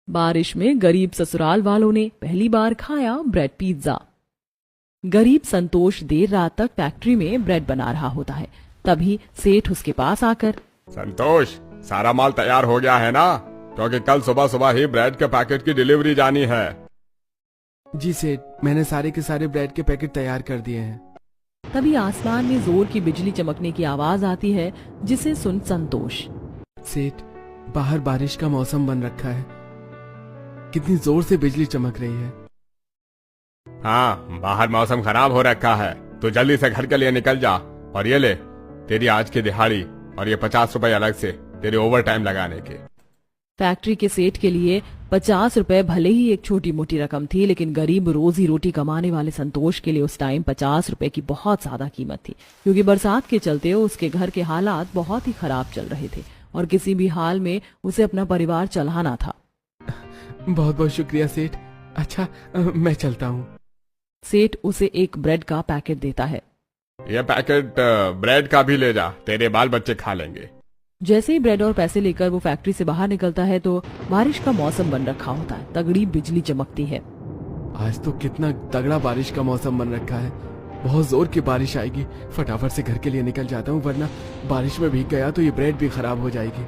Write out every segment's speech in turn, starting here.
बारिश में गरीब ससुराल वालों ने पहली बार खाया ब्रेड पिज्जा। गरीब संतोष देर रात तक फैक्ट्री में ब्रेड बना रहा होता है। तभी सेठ उसके पास आकर, संतोष, सारा माल तैयार हो गया है ना? क्योंकि कल सुबह सुबह ही ब्रेड के पैकेट की डिलीवरी जानी है। जी सेठ, मैंने सारे के सारे ब्रेड के पैकेट तैयार कर दिए हैं। तभी आसमान में जोर की बिजली चमकने की आवाज आती है, जिसे सुन संतोष, सेठ, बाहर बारिश का मौसम बन रखा है। कितनी जोर से बिजली चमक रही है। हाँ, बाहर मौसम खराब हो रखा है, तो जल्दी से घर के लिए निकल जा। और ये ले, तेरी आज की दिहाड़ी और ये 50 रुपए अलग से तेरे ओवर टाइम लगाने के। फैक्ट्री के सेठ के लिए 50 रुपए भले ही एक छोटी मोटी रकम थी, लेकिन गरीब रोजी रोटी कमाने वाले संतोष के लिए उस टाइम 50 रुपए की बहुत ज्यादा कीमत थी, क्योंकि बरसात के चलते उसके घर के हालात बहुत ही खराब चल रहे थे और किसी भी हाल में उसे अपना परिवार चलाना था। बहुत बहुत शुक्रिया सेठ। अच्छा, मैं चलता हूँ। सेठ उसे एक ब्रेड का पैकेट देता है। ये पैकेट ब्रेड का भी ले जा, तेरे बाल बच्चे खा लेंगे। जैसे ही ब्रेड और पैसे लेकर वो फैक्ट्री से बाहर निकलता है तो बारिश का मौसम बन रखा होता है। तगड़ी बिजली चमकती है। आज तो कितना तगड़ा बारिश का मौसम बन रखा है। बहुत जोर की बारिश आएगी। फटाफट से घर के लिए निकल जाता हूँ, वरना बारिश में भीग गया तो ये ब्रेड भी खराब हो जाएगी।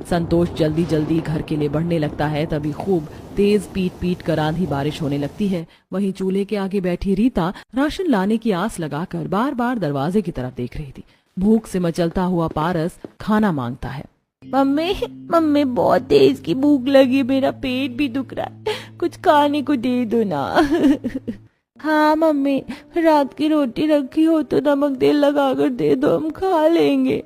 संतोष जल्दी जल्दी घर के लिए बढ़ने लगता है। तभी खूब तेज पीट पीट कर आंधी बारिश होने लगती है। वहीं चूल्हे के आगे बैठी रीता राशन लाने की आस लगाकर बार बार दरवाजे की तरफ देख रही थी। भूख से मचलता हुआ पारस खाना मांगता है। मम्मी, मम्मी, बहुत तेज की भूख लगी, मेरा पेट भी दुख रहा है, कुछ खाने को दे दो ना। हाँ मम्मी, रात की रोटी रखी हो तो नमक तेल लगाकर दे दो, हम खा लेंगे।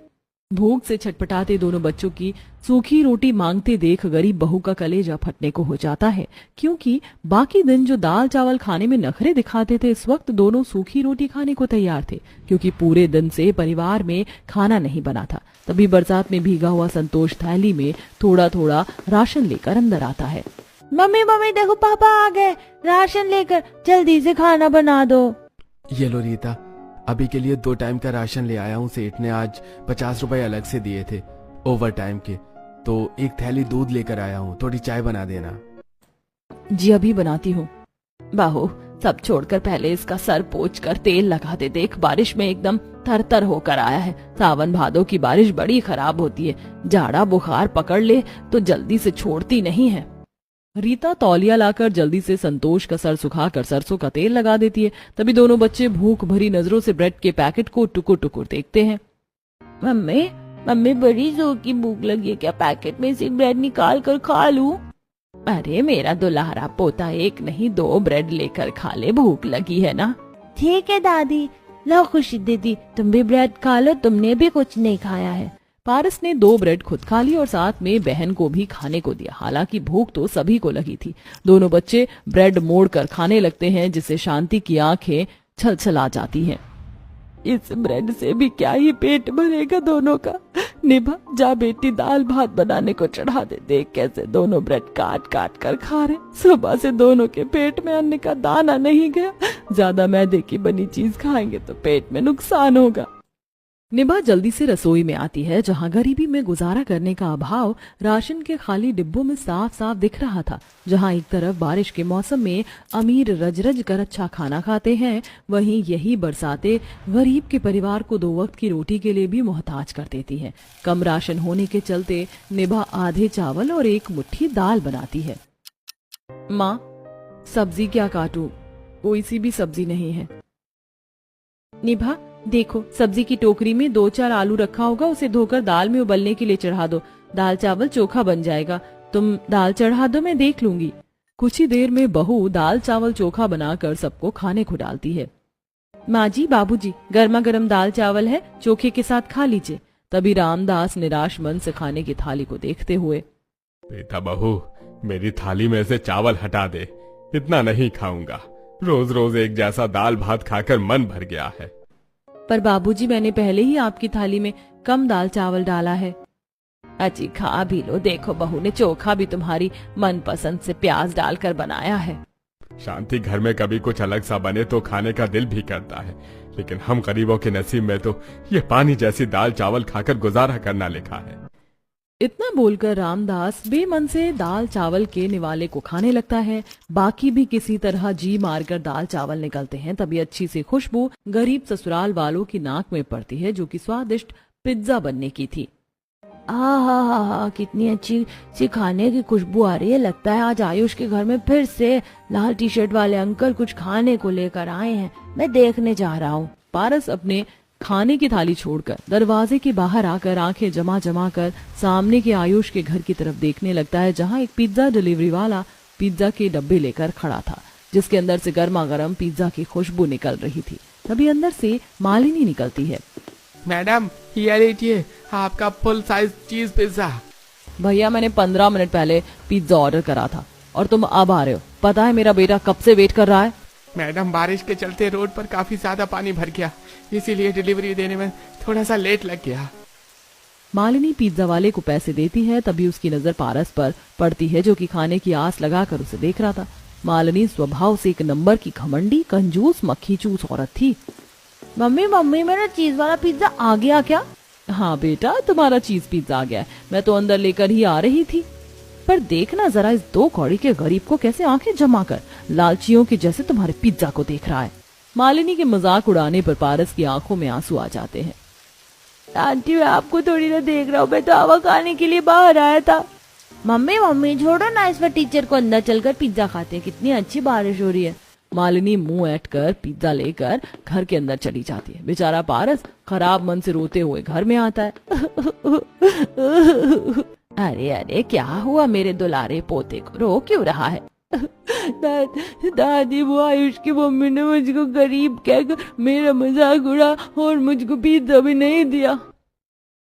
भूख से छटपटाते दोनों बच्चों की सूखी रोटी मांगते देख गरीब बहू का कलेजा फटने को हो जाता है, क्योंकि बाकी दिन जो दाल चावल खाने में नखरे दिखाते थे, इस वक्त दोनों सूखी रोटी खाने को तैयार थे, क्योंकि पूरे दिन से परिवार में खाना नहीं बना था। तभी बरसात में भीगा हुआ संतोष थैली में थोड़ा थोड़ा राशन लेकर अंदर आता है। मम्मी, मम्मी, देखो पापा आ गए राशन लेकर, जल्दी से खाना बना दो। ये लो रीता, अभी के लिए 2 टाइम का राशन ले आया हूँ। सेठ ने आज 50 रुपए अलग से दिए थे ओवर टाइम के, तो एक थैली दूध लेकर आया हूँ। थोड़ी चाय बना देना। जी अभी बनाती हूँ। बाहू, सब छोड़कर पहले इसका सर पोंछ कर तेल लगा दे। देख, बारिश में एकदम थरथर होकर आया है। सावन भादों की बारिश बड़ी खराब होती है, जाड़ा बुखार पकड़ ले तो जल्दी से छोड़ती नहीं है। रीता तौलिया लाकर जल्दी से संतोष का सर सुखाकर सरसों का तेल लगा देती है। तभी दोनों बच्चे भूख भरी नजरों से ब्रेड के पैकेट को टुकुर टुकुर देखते हैं। मम्मी, मम्मी, बड़ी जोर की भूख लगी है, क्या पैकेट में से ब्रेड निकाल कर खा लूं? अरे मेरा दुल्हारा पोता, एक नहीं 2 ब्रेड लेकर खा ले, भूख लगी है ना। ठीक है दादी, लो खुशी दीदी, तुम भी ब्रेड खा लो, तुमने भी कुछ नहीं खाया है। पारस ने 2 ब्रेड खुद खा ली और साथ में बहन को भी खाने को दिया। हालांकि भूख तो सभी को लगी थी। दोनों बच्चे ब्रेड मोड़कर खाने लगते हैं, जिससे शांति की आंखें छलछला जाती हैं। इस ब्रेड से भी क्या ही पेट भरेगा दोनों का। निभा, जा बेटी, दाल भात बनाने को चढ़ा दे। देख कैसे दोनों ब्रेड काट काट कर खा रहे। सुबह से दोनों के पेट में अन्न का दाना नहीं गया। ज्यादा मैदे की बनी चीज खाएंगे तो पेट में नुकसान होगा। निभा जल्दी से रसोई में आती है, जहां गरीबी में गुजारा करने का अभाव राशन के खाली डिब्बों में साफ साफ दिख रहा था। जहां एक तरफ बारिश के मौसम में अमीर रज रज कर अच्छा खाना खाते हैं, वहीं यही बरसातें गरीब के परिवार को 2 वक्त की रोटी के लिए भी मोहताज कर देती हैं। कम राशन होने के चलते निभा आधे चावल और 1 मुट्ठी दाल बनाती है। माँ, सब्जी क्या काटूं? कोई सी भी सब्जी नहीं है। निभा, देखो, सब्जी की टोकरी में 2-4 आलू रखा होगा, उसे धोकर दाल में उबलने के लिए चढ़ा दो। दाल चावल चोखा बन जाएगा। तुम दाल चढ़ा दो, मैं देख लूंगी। कुछ ही देर में बहू दाल चावल चोखा बनाकर सबको खाने को डालती है। माँ जी, बाबूजी, गर्मा गर्म दाल चावल है, चोखे के साथ खा लीजिए। तभी रामदास निराश मन से खाने की थाली को देखते हुए, बेटा बहू, मेरी थाली में से चावल हटा दे, इतना नहीं खाऊंगा। रोज रोज एक जैसा दाल भात खाकर मन भर गया है। पर बाबूजी, मैंने पहले ही आपकी थाली में कम दाल चावल डाला है। अजी, खा भी लो। देखो, बहू ने चोखा भी तुम्हारी मनपसंद से प्याज डालकर बनाया है। शांति घर में कभी कुछ अलग सा बने तो खाने का दिल भी करता है, लेकिन हम गरीबों के नसीब में तो ये पानी जैसी दाल चावल खाकर गुजारा करना लिखा है। इतना बोलकर रामदास बेमन से दाल चावल के निवाले को खाने लगता है। बाकी भी किसी तरह जी मारकर दाल चावल निकलते हैं। तभी अच्छी सी खुशबू गरीब ससुराल वालों की नाक में पड़ती है, जो कि स्वादिष्ट पिज्जा बनने की थी। हा, कितनी अच्छी सी खाने की खुशबू आ रही है। लगता है आज आयुष के घर में फिर से लाल टी शर्ट वाले अंकल कुछ खाने को लेकर आए हैं। मैं देखने जा रहा हूँ। पारस अपने खाने की थाली छोड़कर दरवाजे के बाहर आकर आंखें जमा जमा कर सामने के आयुष के घर की तरफ देखने लगता है, जहां एक पिज्जा डिलीवरी वाला पिज्जा के डब्बे लेकर खड़ा था, जिसके अंदर से गर्मा गर्म पिज्जा की खुशबू निकल रही थी। तभी अंदर से मालिनी निकलती है। मैडम ये लीजिए आपका फुल साइज चीज पिज्जा। भैया, मैंने 15 मिनट पहले पिज्जा ऑर्डर करा था और तुम अब आ रहे हो। पता है मेरा बेटा कब से वेट कर रहा है। मैडम बारिश के चलते रोड पर काफी ज्यादा पानी भर गया, इसीलिए डिलीवरी देने में थोड़ा सा लेट लग गया। मालिनी पिज्जा वाले को पैसे देती है। तभी उसकी नजर पारस पर पड़ती है, जो कि खाने की आस लगाकर उसे देख रहा था। मालिनी स्वभाव से एक नंबर की घमंडी, कंजूस, मक्खी चूस औरत थी। मम्मी मेरा चीज वाला पिज्जा आ गया क्या? हाँ बेटा, तुम्हारा चीज पिज्जा आ गया है। मैं तो अंदर लेकर ही आ रही थी, पर देखना जरा इस 2 कौड़ी के गरीब को कैसे आंखें जमा कर लालचियों के जैसे तुम्हारे पिज्जा को देख रहा है। मालिनी के मजाक उड़ाने पर पारस की आंखों में आंसू आ जाते हैं। आंटी, मैं आपको थोड़ी ना देख रहा हूँ, मैं तो हवा खाने के लिए बाहर आया था। मम्मी छोड़ो ना, इस बार टीचर को अंदर चलकर पिज्जा खाते हैं। कितनी अच्छी बारिश हो रही है। मालिनी मुंह ऐंठ कर पिज्जा लेकर घर के अंदर चली जाती है। बेचारा पारस खराब मन से रोते हुए घर में आता है। अरे क्या हुआ मेरे दुलारे पोते को, रो क्यों रहा है? दादी, वो आयुष की मम्मी ने मुझको गरीब कहकर मेरा मजाक उड़ा और मुझको पिज्जा भी नहीं दिया।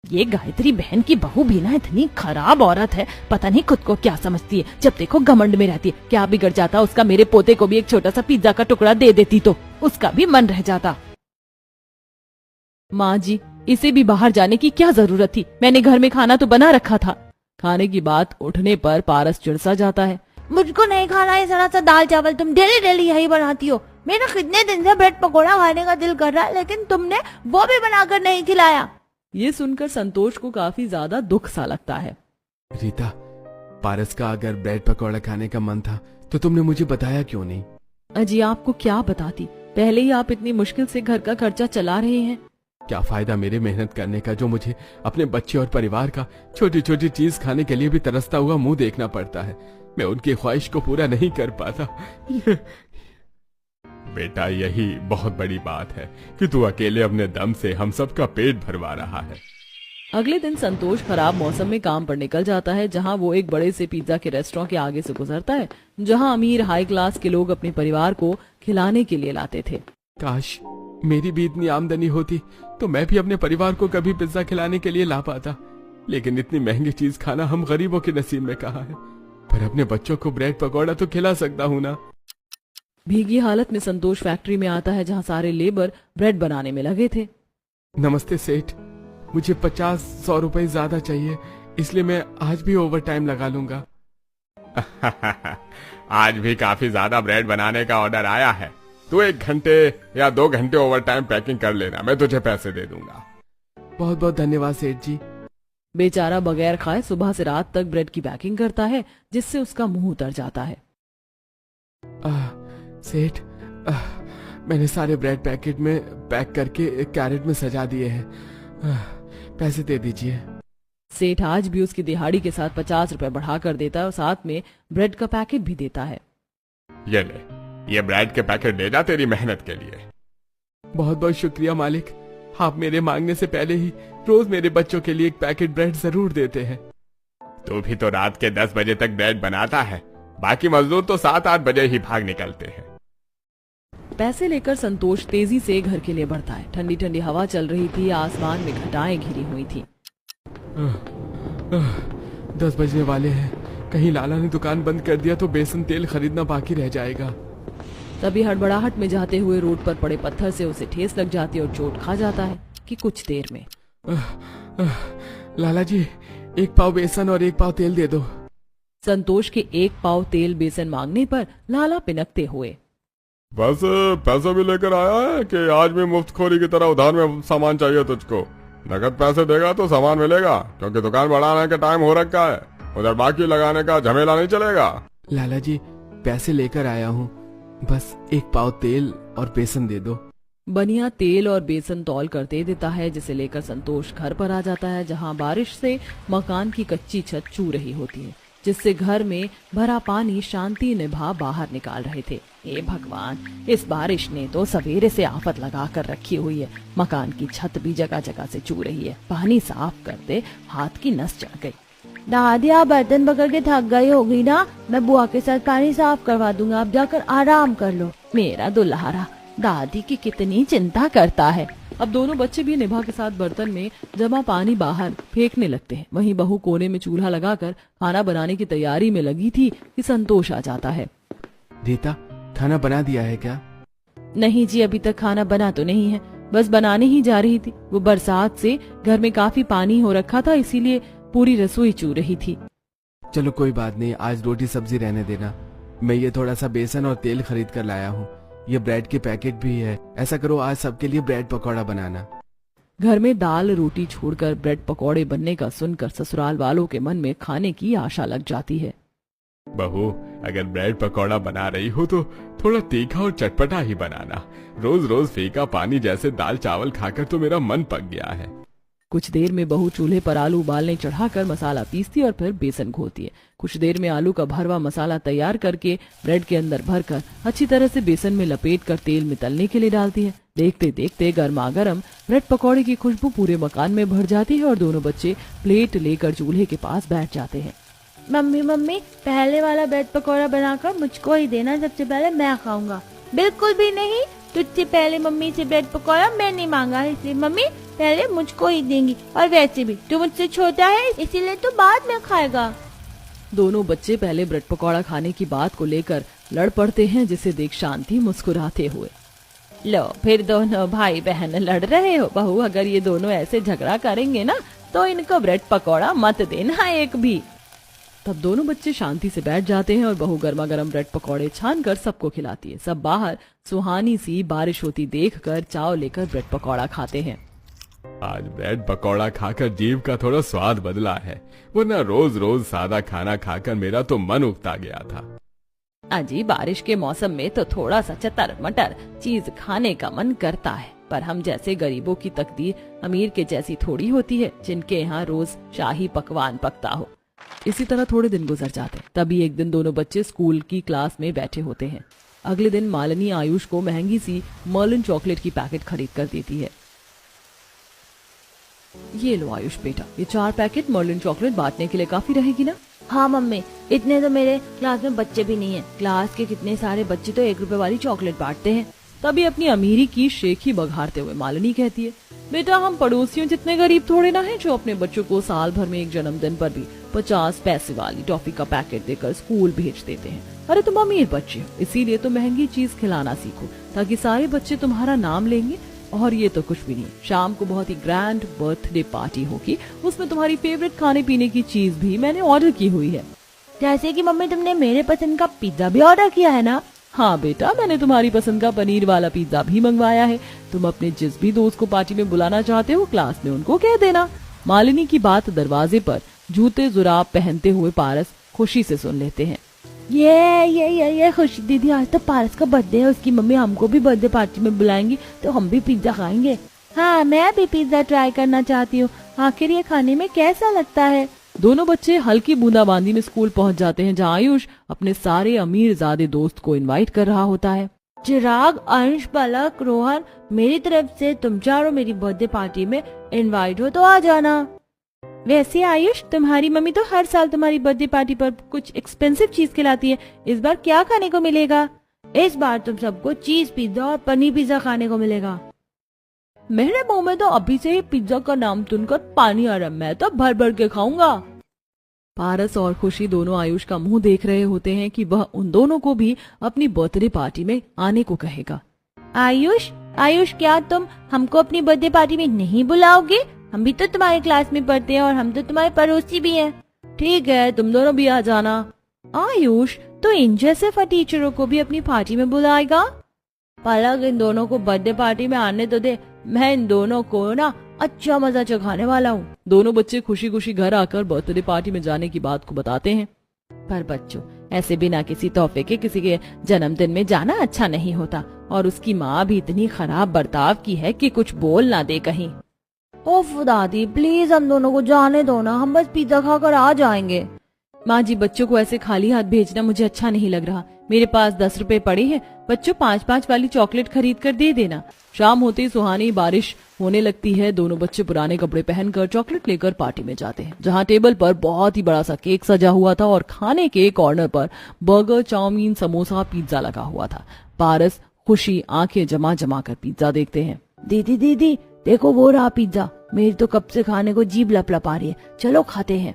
ये गायत्री बहन की बहू भी ना इतनी खराब औरत है, पता नहीं खुद को क्या समझती है। जब देखो घमंड में रहती है। क्या बिगड़ जाता उसका, मेरे पोते को भी एक छोटा सा पिज्जा का टुकड़ा दे देती तो उसका भी मन रह जाता। माँ जी, इसे भी बाहर जाने की क्या जरूरत थी? मैंने घर में खाना तो बना रखा था। खाने की बात उठने पर पारस चिढ़सा जाता है। मुझको नहीं खाना है जरा सा दाल चावल, तुम डेली यही बनाती हो। मेरा कितने दिन से ब्रेड पकौड़ा खाने का दिल कर रहा है, लेकिन तुमने वो भी बनाकर नहीं खिलाया। ये सुनकर संतोष को काफी ज्यादा दुख सा लगता है। रीता, पारस का अगर ब्रेड पकौड़ा खाने का मन था तो तुमने मुझे बताया क्यों नहीं? अजी, आपको क्या बताती, पहले ही आप इतनी मुश्किल से घर का खर्चा चला रहे हैं। क्या फायदा मेरे मेहनत करने का, जो मुझे अपने बच्चे और परिवार का छोटी छोटी चीज खाने के लिए भी तरसता हुआ मुंह देखना पड़ता है। मैं उनकी ख्वाहिश को पूरा नहीं कर पाता। बेटा, यही बहुत बड़ी बात है कि तू अकेले अपने दम से हम सबका पेट भरवा रहा है। अगले दिन संतोष खराब मौसम में काम पर निकल जाता है, जहां वो एक बड़े से पिज्जा के रेस्टोरेंट के आगे से गुजरता है, जहां अमीर हाई क्लास के लोग अपने परिवार को खिलाने के लिए लाते थे। काश मेरी भी इतनी आमदनी होती तो मैं भी अपने परिवार को कभी पिज्जा खिलाने के लिए ला पाता, लेकिन इतनी महंगी चीज खाना हम गरीबों के नसीब में कहाँ है। पर अपने बच्चों को ब्रेड पकौड़ा तो खिला सकता हूँ ना। भीगी हालत में संतोष फैक्ट्री में आता है, जहां सारे लेबर ब्रेड बनाने में लगे थे। नमस्ते सेठ, मुझे 50-100 रुपए ज्यादा चाहिए, इसलिए मैं आज भी ओवर टाइम लगा लूंगा। आज भी काफी ज्यादा ब्रेड बनाने का ऑर्डर आया है। तू 1 घंटे या 2 घंटे ओवर टाइम पैकिंग कर लेना, मैं तुझे पैसे दे दूंगा। बहुत बहुत धन्यवाद सेठ जी। बेचारा बगैर खाए सुबह से रात तक ब्रेड की पैकिंग करता है, जिससे उसका मुंह उतर जाता है। सेठ, मैंने सारे ब्रेड पैकेट में पैक करके एक कैरेट में सजा दिए हैं, पैसे दे दीजिए। सेठ आज भी उसकी दिहाड़ी के साथ 50 रुपए बढ़ा कर देता है और साथ में ब्रेड का पैकेट भी देता है। ये ले, ये ब्रेड के पैकेट ले जा तेरी मेहनत के लिए। बहुत बहुत शुक्रिया मालिक, आप मेरे मांगने से पहले ही रोज मेरे बच्चों के लिए एक पैकेट ब्रेड जरूर देते हैं। तू भी तो रात के 10 बजे तक ब्रेड बनाता है, बाकी मजदूर तो 7-8 बजे ही भाग निकलते हैं। पैसे लेकर संतोष तेजी से घर के लिए बढ़ता है। ठंडी ठंडी हवा चल रही थी, आसमान में घटाएं घिरी हुई थी। 10 बजने वाले हैं, कहीं लाला ने दुकान बंद कर दिया तो बेसन तेल खरीदना बाकी रह जाएगा। तभी हड़बड़ाहट में जाते हुए रोड पर पड़े पत्थर से उसे ठेस लग जाती है और चोट खा जाता है कि कुछ देर में। लाला जी, 1 पाव बेसन और 1 पाव तेल दे दो। संतोष के 1 पाव तेल बेसन मांगने पर लाला पिनकते हुए, बस पैसा भी लेकर आया है कि आज भी मुफ्तखोरी की तरह उधार में सामान चाहिए तुझको? नगद पैसे देगा तो सामान मिलेगा, क्योंकि दुकान बढ़ाने का टाइम हो रखा है। उधर बाकी लगाने का झमेला नहीं चलेगा। लाला जी पैसे लेकर आया हूँ, बस 1 पाव तेल और बेसन दे दो। बनिया तेल और बेसन तौल कर दे देता है, जिसे लेकर संतोष घर पर आ जाता है, जहां बारिश से मकान की कच्ची छत चू रही होती है, जिससे घर में भरा पानी शांति निभा बाहर निकाल रहे थे। हे भगवान, इस बारिश ने तो सवेरे से आफत लगा कर रखी हुई है। मकान की छत भी जगह जगह से चू रही है। पानी साफ करते हाथ की नस चढ़ गई। दादी आप बर्तन पकड़ के थक गई होगी ना, मैं बुआ के साथ पानी साफ करवा दूंगा, आप जाकर आराम कर लो। मेरा दुल्हारा दादी की कितनी चिंता करता है। अब दोनों बच्चे भी निभा के साथ बर्तन में जमा पानी बाहर फेंकने लगते हैं। वहीं बहू कोने में चूल्हा लगाकर खाना बनाने की तैयारी में लगी थी कि संतोष आ जाता है। रीता, खाना बना दिया है क्या? नहीं जी, अभी तक खाना बना तो नहीं है, बस बनाने ही जा रही थी। वो बरसात से घर में काफी पानी हो रखा था, इसीलिए पूरी रसोई चू रही थी। चलो कोई बात नहीं, आज रोटी सब्जी रहने देना। मैं ये थोड़ा सा बेसन और तेल खरीद कर लाया हूँ। ये ब्रेड के पैकेट भी है। ऐसा करो, आज सबके लिए ब्रेड पकौड़ा बनाना। घर में दाल रोटी छोड़कर ब्रेड पकौड़े बनने का सुनकर ससुराल वालों के मन में खाने की आशा लग जाती है। बहू, अगर ब्रेड पकौड़ा बना रही हो तो थोड़ा तीखा और चटपटा ही बनाना। रोज रोज फीका पानी जैसे दाल चावल खाकर तो मेरा मन पक गया है। कुछ देर में बहू चूल्हे पर आलू उबालने चढ़ाकर मसाला पीसती और फिर बेसन घोलती है। कुछ देर में आलू का भरवा मसाला तैयार करके ब्रेड के अंदर भरकर अच्छी तरह से बेसन में लपेटकर तेल में तलने के लिए डालती है। देखते देखते गर्मा गर्म ब्रेड पकौड़े की खुशबू पूरे मकान में भर जाती है और दोनों बच्चे प्लेट लेकर चूल्हे के पास बैठ जाते हैं। मम्मी पहले वाला ब्रेड पकौड़ा बनाकर मुझको ही देना, सबसे पहले मैं खाऊंगा। बिल्कुल भी नहीं, तुझसे पहले मम्मी से ब्रेड पकौड़ा मैं नहीं मांगा, इसलिए मम्मी पहले मुझको ही देंगी। और वैसे भी तू मुझसे छोटा है, इसीलिए तो बाद में खाएगा। दोनों बच्चे पहले ब्रेड पकौड़ा खाने की बात को लेकर लड़ पड़ते हैं, जिसे देख शांति मुस्कुराते हुए, लो फिर दोनों भाई बहन लड़ रहे हो। बहू, अगर ये दोनों ऐसे झगड़ा करेंगे ना तो इनको ब्रेड पकौड़ा मत देना एक भी। तब दोनों बच्चे शांति से बैठ जाते हैं और बहू गर्मा गर्म ब्रेड पकौड़े छान कर सबको खिलाती है। सब बाहर सुहानी सी बारिश होती देखकर चाव लेकर ब्रेड पकौड़ा खाते हैं। आज ब्रेड पकौड़ा खाकर जीभ का थोड़ा स्वाद बदला है, वरना रोज रोज सादा खाना खाकर मेरा तो मन उगता गया था। अजी, बारिश के मौसम में तो थोड़ा सा चटर मटर चीज खाने का मन करता है, पर हम जैसे गरीबों की तकदीर अमीर के जैसी थोड़ी होती है, जिनके यहाँ रोज शाही पकवान पकता हो। इसी तरह थोड़े दिन गुजर जाते। तभी एक दिन दोनों बच्चे स्कूल की क्लास में बैठे होते हैं। अगले दिन मालिनी आयुष को महंगी सी मर्लिन चॉकलेट की पैकेट खरीद कर देती है। ये लो आयुष बेटा, ये 4 पैकेट मर्लिन चॉकलेट बांटने के लिए काफी रहेगी ना? हाँ मम्मी, इतने तो मेरे क्लास में बच्चे भी नहीं है। क्लास के कितने सारे बच्चे तो 1 रुपए वाली चॉकलेट बांटते हैं। तभी अपनी अमीरी की शेखी बघारते हुए मालिनी कहती है, बेटा हम पड़ोसियों जितने गरीब थोड़े ना हैं जो अपने बच्चों को साल भर में एक जन्मदिन पर भी 50 पैसे वाली टॉफी का पैकेट देकर स्कूल भेज देते हैं। अरे तुम अमीर बच्चे हो, इसीलिए तो महंगी चीज खिलाना सीखो, ताकि सारे बच्चे तुम्हारा नाम लेंगे। और ये तो कुछ भी नहीं, शाम को बहुत ही ग्रैंड बर्थडे पार्टी होगी, उसमें तुम्हारी फेवरेट खाने पीने की चीज भी मैंने ऑर्डर की हुई है। जैसे कि मम्मी तुमने मेरे पसंद का पिज्जा भी ऑर्डर किया है ना? हाँ बेटा, मैंने तुम्हारी पसंद का पनीर वाला पिज्जा भी मंगवाया है। तुम अपने जिस भी दोस्त को पार्टी में बुलाना चाहते हो क्लास में उनको कह देना। मालिनी की बात दरवाजे पर जूते जुराब पहनते हुए पारस खुशी से सुन लेते हैं। ये खुशी दीदी, आज तो पारस का बर्थडे है, उसकी मम्मी हमको भी बर्थडे पार्टी में बुलाएंगी तो हम भी पिज्जा खाएंगे। हाँ, मैं भी पिज्जा ट्राई करना चाहती हूँ, आखिर ये खाने में कैसा लगता है। दोनों बच्चे हल्की बूंदाबांदी में स्कूल पहुंच जाते हैं, जहाँ आयुष अपने सारे अमीर ज़ादे दोस्त को इनवाइट कर रहा होता है। चिराग, अंश, पलक, रोहन, मेरी तरफ से तुम चारों मेरी बर्थडे पार्टी में इनवाइट हो तो आ जाना। वैसे आयुष, तुम्हारी मम्मी तो हर साल तुम्हारी बर्थडे पार्टी पर कुछ एक्सपेंसिव चीज खिलाती है, इस बार क्या खाने को मिलेगा? इस बार तुम सबको चीज पिज्जा और पनीर पिज्जा खाने को मिलेगा। मेरे मुंह में तो अभी से ही पिज्जा का नाम सुनकर पानी आ रहा, मैं तो भर भर के खाऊंगा। पारस और खुशी दोनों आयुष का मुंह देख रहे होते हैं कि वह उन दोनों को भी अपनी बर्थडे पार्टी में आने को कहेगा। आयुष, क्या तुम हमको अपनी बर्थडे पार्टी में नहीं बुलाओगे? हम भी तो तुम्हारे क्लास में पढ़ते हैं और हम तो तुम्हारे पड़ोसी भी हैं। ठीक है, तुम दोनों भी आ जाना। आयुष, तो इन जैसे टीचरों को भी अपनी पार्टी में बुलाएगा? पलक, इन दोनों को बर्थडे पार्टी में आने तो दे, मैं इन दोनों को ना अच्छा मजा चखाने वाला हूँ। दोनों बच्चे खुशी खुशी घर आकर बर्थडे पार्टी में जाने की बात को बताते हैं। पर बच्चों, ऐसे बिना किसी तोहफे के किसी के जन्मदिन में जाना अच्छा नहीं होता, और उसकी माँ भी इतनी खराब बर्ताव की है कि कुछ बोल ना दे कहीं। ओफ दादी, प्लीज हम दोनों को जाने दो ना, हम बस पिज्जा खाकर आ जाएंगे। माँ जी, बच्चों को ऐसे खाली हाथ भेजना मुझे अच्छा नहीं लग रहा। मेरे पास 10 रुपए पड़े हैं, बच्चों 5-5 वाली चॉकलेट खरीद कर दे देना। शाम होते ही सुहानी बारिश होने लगती है। दोनों बच्चे पुराने कपड़े पहनकर चॉकलेट लेकर पार्टी में जाते हैं, जहाँ टेबल पर बहुत ही बड़ा सा केक सजा हुआ था और खाने के कॉर्नर पर बर्गर, चाउमीन, समोसा, पिज्जा लगा हुआ था। पारस खुशी आंखें जमा जमा कर पिज्जा देखते हैं। दीदी दीदी देखो, वो रहा पिज्जा। मेरी तो कब से खाने को जीभ लपलपा रही है, चलो खाते हैं।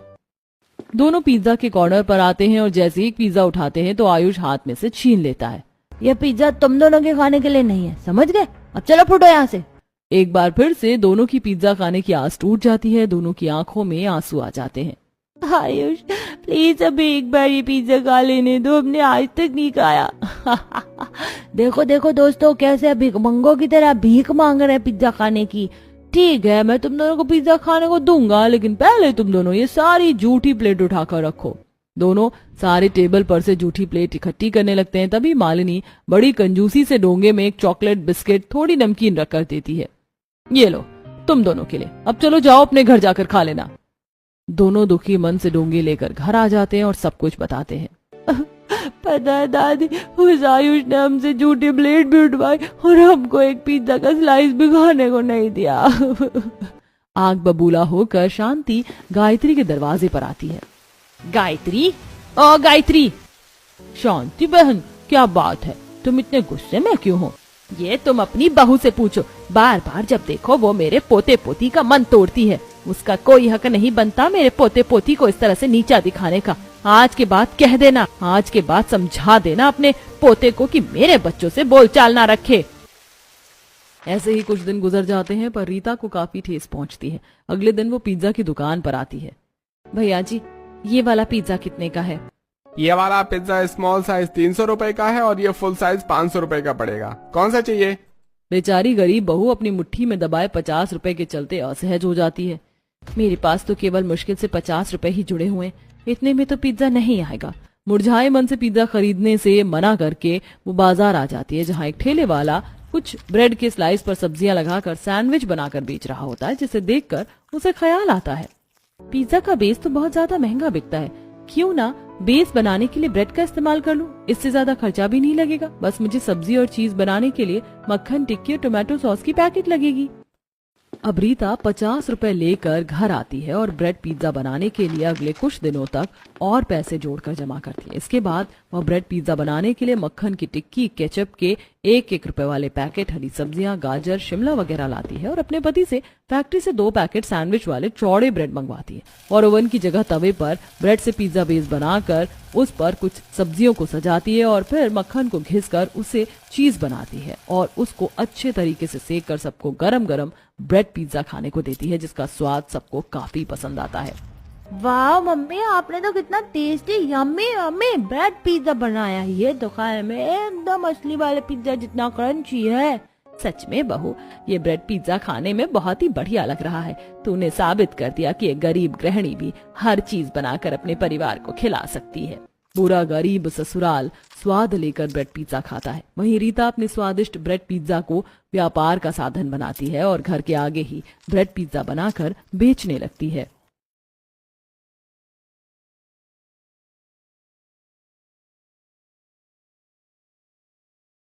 दोनों पिज्जा के कॉर्नर पर आते हैं और जैसे ही पिज्जा उठाते हैं तो आयुष हाथ में से छीन लेता है। यह पिज्जा तुम दोनों के खाने के लिए नहीं है, समझ गए? अब चलो फुटो यहाँ से। एक बार फिर से दोनों की पिज्जा खाने की आस टूट जाती है। दोनों की आंखों में आंसू आ जाते हैं। आयुष प्लीज अभी एक बार ये पिज्जा खा लेने दो, हमने आज तक नहीं खाया। देखो देखो दोस्तों, कैसे भिखमंगों की तरह भीख मांग रहे हैं पिज्जा खाने की। ठीक है, मैं तुम दोनों को पिज्जा खाने को दूंगा, लेकिन पहले तुम दोनों ये सारी जूठी प्लेट उठाकर रखो। दोनों सारे टेबल पर से जूठी प्लेट इकट्ठी करने लगते हैं। तभी मालिनी बड़ी कंजूसी से डोंगे में एक चॉकलेट, बिस्किट, थोड़ी नमकीन रख कर देती है। ये लो तुम दोनों के लिए, अब चलो जाओ अपने घर जाकर खा लेना। दोनों दुखी मन से डोंगे लेकर घर आ जाते हैं और सब कुछ बताते हैं। पता है दादी, उस आयुष ने हमसे झूठी प्लेट भी उठवाई और हमको एक पिज्जा का स्लाइस भी खाने को नहीं दिया। आग बबूला होकर शांति गायत्री के दरवाजे पर आती है। गायत्री, ओ गायत्री। शांति बहन, क्या बात है, तुम इतने गुस्से में क्यों हो? ये तुम अपनी बहू से पूछो। बार बार जब देखो वो मेरे पोते पोती का मन तोड़ती है। उसका कोई हक नहीं बनता मेरे पोते पोती को इस तरह से नीचा दिखाने का। आज के बाद कह देना, आज के बाद समझा देना अपने पोते को कि मेरे बच्चों से बोलचाल ना रखे। ऐसे ही कुछ दिन गुजर जाते हैं, पर रीता को काफी ठेस पहुंचती है। अगले दिन वो पिज्जा की दुकान पर आती है। भैया जी, ये वाला पिज्जा कितने का है? ये वाला पिज्जा स्मॉल साइज 300 रुपए का है और ये फुल साइज 500 रुपए का पड़ेगा। कौन सा चाहिए? बेचारी गरीब बहू अपनी मुट्ठी में दबाए 50 रुपए के चलते असहज हो जाती है। मेरे पास तो केवल मुश्किल से 50 रुपए ही जुड़े हुए, इतने में तो पिज्जा नहीं आएगा। मुरझाए मन से पिज्जा खरीदने से मना करके वो बाजार आ जाती है, जहाँ एक ठेले वाला कुछ ब्रेड के स्लाइस पर सब्जियां लगाकर सैंडविच बनाकर बेच रहा होता है, जिसे देखकर उसे ख्याल आता है, पिज्जा का बेस तो बहुत ज्यादा महंगा बिकता है, क्यों ना बेस बनाने के लिए ब्रेड का इस्तेमाल कर लूं, इससे ज्यादा खर्चा भी नहीं लगेगा। बस मुझे सब्जी और चीज बनाने के लिए मक्खन, टिक्की और टोमेटो सॉस की पैकेट लगेगी। अब रीता 50 रुपए लेकर घर आती है और ब्रेड पिज्जा बनाने के लिए अगले कुछ दिनों तक और पैसे जोड़कर जमा करती है। इसके बाद वह ब्रेड पिज्जा बनाने के लिए मक्खन की टिक्की, केचप के 1-1 रुपए वाले पैकेट, हरी सब्जियां, गाजर, शिमला वगैरह लाती है और अपने पति से फैक्ट्री से 2 पैकेट सैंडविच वाले चौड़े ब्रेड मंगवाती है और ओवन की जगह तवे पर ब्रेड से पिज्जा बेस बनाकर उस पर कुछ सब्जियों को सजाती है और फिर मक्खन को घिसकर उसे चीज बनाती है और उसको अच्छे तरीके से सेक कर सबको गरम गरम ब्रेड पिज्जा खाने को देती है, जिसका स्वाद सबको काफी पसंद आता है। वाह मम्मी, आपने तो कितना tasty yummy yummy bread pizza बनाया है। ये तो खाने में एकदम असली वाले पिज्जा जितना क्रंची है। सच में बहू, ये ब्रेड पिज्जा खाने में बहुत ही बढ़िया लग रहा है। तूने साबित कर दिया कि एक गरीब गृहिणी भी हर चीज बनाकर अपने परिवार को खिला सकती है। पूरा गरीब ससुराल स्वाद लेकर ब्रेड पिज्जा खाता है। वहीं रीता अपने स्वादिष्ट ब्रेड पिज्जा को व्यापार का साधन बनाती है और घर के आगे ही ब्रेड पिज्जा बनाकर बेचने लगती है।